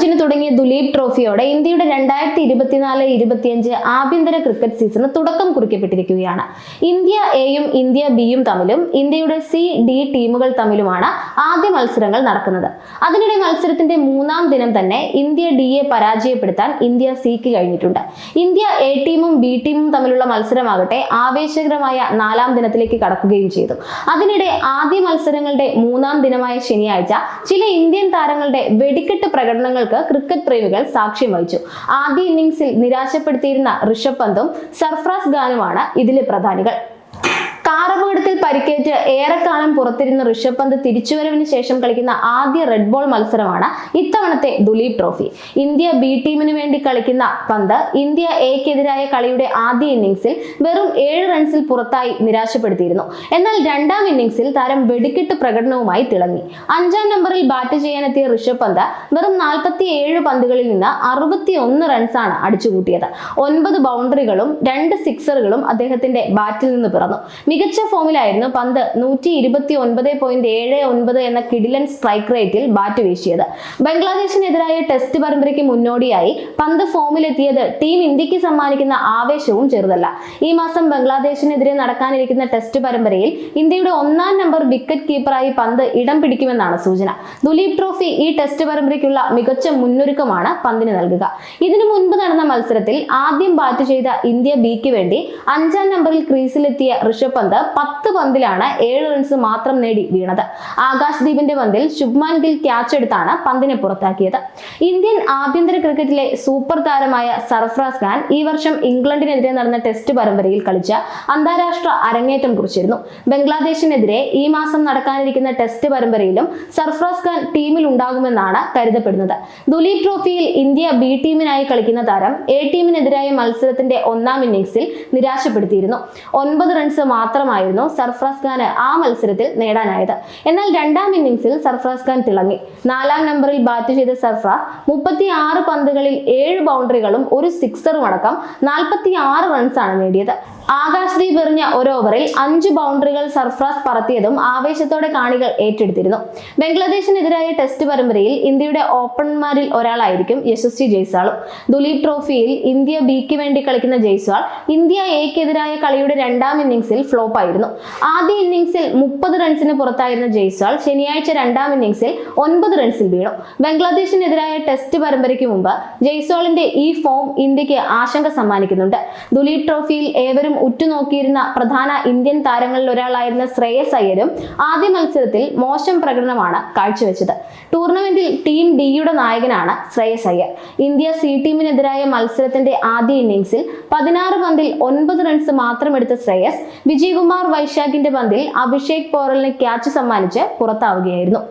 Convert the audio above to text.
5-ന് തുടങ്ങിയ ദുലീപ് ട്രോഫിയോടെ ഇന്ത്യയുടെ 2024-25 ആഭ്യന്തര ക്രിക്കറ്റ് സീസണ് തുടക്കം കുറിക്കപ്പെട്ടിരിക്കുകയാണ്. ഇന്ത്യ എയും ഇന്ത്യ ബിയും തമ്മിലും ഇന്ത്യയുടെ സി, ഡി ടീമുകൾ തമ്മിലുമാണ് ആദ്യ മത്സരങ്ങൾ നടക്കുന്നത്. അതിനിടെ മത്സരത്തിന്റെ 3-ാം ദിനം തന്നെ ഇന്ത്യ ഡിയെ പരാജയപ്പെടുത്താൻ ഇന്ത്യ സിക്ക് കഴിഞ്ഞിട്ടുണ്ട്. ഇന്ത്യ എ ടീമും ബി ടീമും തമ്മിലുള്ള മത്സരമാകട്ടെ ആവേശകരമായ 4-ാം ദിനത്തിലേക്ക് കടക്കുകയും ചെയ്തു. അതിനിടെ ആദ്യ മത്സരങ്ങളുടെ 3-ാം ദിനമായ ശനിയാഴ്ച ചില ഇന്ത്യൻ താരങ്ങളുടെ വെടിക്കെട്ട് പ്രകടനങ്ങൾക്ക് ക്രിക്കറ്റ് പ്രേമികൾ സാക്ഷ്യം വഹിച്ചു. ആദ്യ ഇന്നിംഗ്സിൽ നിരാശപ്പെടുത്തിയിരുന്ന ഋഷഭ് പന്തും സർഫറാസ് ഖാനുമാണ് ഇതിലെ പ്രധാനികൾ. കാറപകടത്തിൽ പരിക്കേറ്റ് ഏറെക്കാലം പുറത്തിരുന്ന ഋഷഭ് പന്ത് തിരിച്ചുവരവിന് ശേഷം കളിക്കുന്ന ആദ്യ റെഡ് ബോൾ മത്സരമാണ് ഇത്തവണത്തെ ദുലീപ് ട്രോഫി. ഇന്ത്യ ബി ടീമിന് വേണ്ടി കളിക്കുന്ന പന്ത് ഇന്ത്യ എക്കെതിരായ കളിയുടെ ആദ്യ ഇന്നിംഗ്സിൽ വെറും 7 റൺസിൽ പുറത്തായി നിരാശപ്പെടുത്തിയിരുന്നു. എന്നാൽ 2-ാം ഇന്നിംഗ്സിൽ താരം വെടിക്കെട്ട് പ്രകടനവുമായി തിളങ്ങി. 5-ാം നമ്പറിൽ ബാറ്റ് ചെയ്യാനെത്തിയ ഋഷഭ് പന്ത് വെറും 47 പന്തുകളിൽ നിന്ന് 61 റൺസാണ് അടിച്ചുകൂട്ടിയത്. 9 ബൗണ്ടറികളും 2 സിക്സറുകളും അദ്ദേഹത്തിന്റെ ബാറ്റിൽ നിന്ന് പിറന്നു. മികച്ച ഫോമിലായിരുന്നു പന്ത് 129.79 എന്ന കിടിലൻ സ്ട്രൈക്ക് റേറ്റിൽ ബാറ്റ് വീശിയത്. ബംഗ്ലാദേശിനെതിരായ ടെസ്റ്റ് പരമ്പരയ്ക്ക് മുന്നോടിയായി പന്ത് ഫോമിലെത്തിയത് ടീം ഇന്ത്യക്ക് സമ്മാനിക്കുന്ന ആവേശവും ചെറുതല്ല. ഈ മാസം ബംഗ്ലാദേശിനെതിരെ നടക്കാനിരിക്കുന്ന ടെസ്റ്റ് പരമ്പരയിൽ ഇന്ത്യയുടെ 1-ാം നമ്പർ വിക്കറ്റ് കീപ്പറായി പന്ത് ഇടം പിടിക്കുമെന്നാണ് സൂചന. ദുലീപ് ട്രോഫി ഈ ടെസ്റ്റ് പരമ്പരയ്ക്കുള്ള മികച്ച മുന്നൊരുക്കമാണ് പന്തിന് നൽകുക. ഇതിനു മുൻപ് നടന്ന മത്സരത്തിൽ ആദ്യം ബാറ്റ് ചെയ്ത ഇന്ത്യ ബിക്ക് വേണ്ടി 5-ാം നമ്പറിൽ ക്രീസിലെത്തിയ ഋഷഭ് പന്ത് 10 പന്തിലാണ് 7 റൺസ് മാത്രം നേടി വീണത്. ആകാശ്ദീപിന്റെ പന്തിൽ ശുഭ്മാൻ ഗിൽ ക്യാച്ച് എടുത്താണ് പന്തിനെ പുറത്താക്കിയത്. ഇന്ത്യൻ ആഭ്യന്തര ക്രിക്കറ്റിലെ സൂപ്പർ താരമായ സർഫറാസ് ഖാൻ ഈ വർഷം ഇംഗ്ലണ്ടിനെതിരെ നടന്ന ടെസ്റ്റ് പരമ്പരയിൽ കളിച്ച അന്താരാഷ്ട്ര അരങ്ങേറ്റം കുറിച്ചിരുന്നു. ബംഗ്ലാദേശിനെതിരെ ഈ മാസം നടക്കാനിരിക്കുന്ന ടെസ്റ്റ് പരമ്പരയിലും സർഫറാസ് ഖാൻ ടീമിൽ ഉണ്ടാകുമെന്നാണ് കരുതപ്പെടുന്നത്. ദുലീപ് ട്രോഫിയിൽ ഇന്ത്യ ബി ടീമിനായി കളിക്കുന്ന താരം എ ടീമിനെതിരായ മത്സരത്തിന്റെ 1-ാം ഇന്നിംഗ്സിൽ നിരാശപ്പെടുത്തിയിരുന്നു. 9 റൺസ് മാത്രമായിരുന്നു സർഫറാസ് ഖാന് ആ മത്സരത്തിൽ നേടാനായത്. എന്നാൽ 2-ാം ഇന്നിംഗ്സിൽ സർഫറാസ് ഖാൻ തിളങ്ങി. 4-ാം നമ്പറിൽ ബാറ്റ് ചെയ്ത സർഫറാസ് 36 പന്തുകളിൽ 7 ബൗണ്ടറികളും 1 സിക്സറും അടക്കം 46 റൺസാണ് നേടിയത്. ആകാശ്ദീപ് എറിഞ്ഞ ഒരു ഓവറിൽ 5 ബൗണ്ടറികൾ സർഫറാസ് പറത്തിയതും ആവേശത്തോടെ കാണികൾ ഏറ്റെടുത്തിരുന്നു. ബംഗ്ലാദേശിനെതിരായ ടെസ്റ്റ് പരമ്പരയിൽ ഇന്ത്യയുടെ ഓപ്പണർമാരിൽ ഒരാളായിരിക്കും യശസ്വി ജയ്സ്വാളും. ദുലീപ് ട്രോഫിയിൽ ഇന്ത്യ ബിക്ക് വേണ്ടി കളിക്കുന്ന ജയ്സ്വാൾ ഇന്ത്യ എക്കെതിരായ കളിയുടെ 2-ാം ഇന്നിംഗ്സിൽ ഫ്ലോപ്പ് ആയിരുന്നു. ആദ്യ ഇന്നിംഗ്സിൽ 30 റൺസിന് പുറത്തായിരുന്ന ജയ്സ്വാൾ ശനിയാഴ്ച 2-ാം ഇന്നിംഗ്സിൽ 9 റൺസിൽ വീണു. ബംഗ്ലാദേശിനെതിരായ ടെസ്റ്റ് പരമ്പരയ്ക്ക് മുമ്പ് ജയ്സ്വാളിന്റെ ഈ ഫോം ഇന്ത്യക്ക് ആശങ്ക സമ്മാനിക്കുന്നുണ്ട്. ദുലീപ് ട്രോഫിയിൽ ഏവരും ഉറ്റുനോക്കിയിരുന്ന പ്രധാന ഇന്ത്യൻ താരങ്ങളിൽ ഒരാളായിരുന്ന ശ്രേയസ് അയ്യരും ആദ്യ മത്സരത്തിൽ മോശം പ്രകടനമാണ് കാഴ്ചവെച്ചത്. ടൂർണമെന്റിൽ ടീം ഡിയുടെ നായകനാണ് ശ്രേയസ് അയ്യർ. ഇന്ത്യ സി ടീമിനെതിരായ മത്സരത്തിന്റെ ആദ്യ ഇന്നിംഗ്സിൽ 16 പന്തിൽ 9 റൺസ് മാത്രം എടുത്ത ശ്രേയസ് വിജയകുമാർ വൈശാഖിന്റെ പന്തിൽ അഭിഷേക് പോറലിന് ക്യാച്ച് സമ്മാനിച്ച് പുറത്താവുകയായിരുന്നു.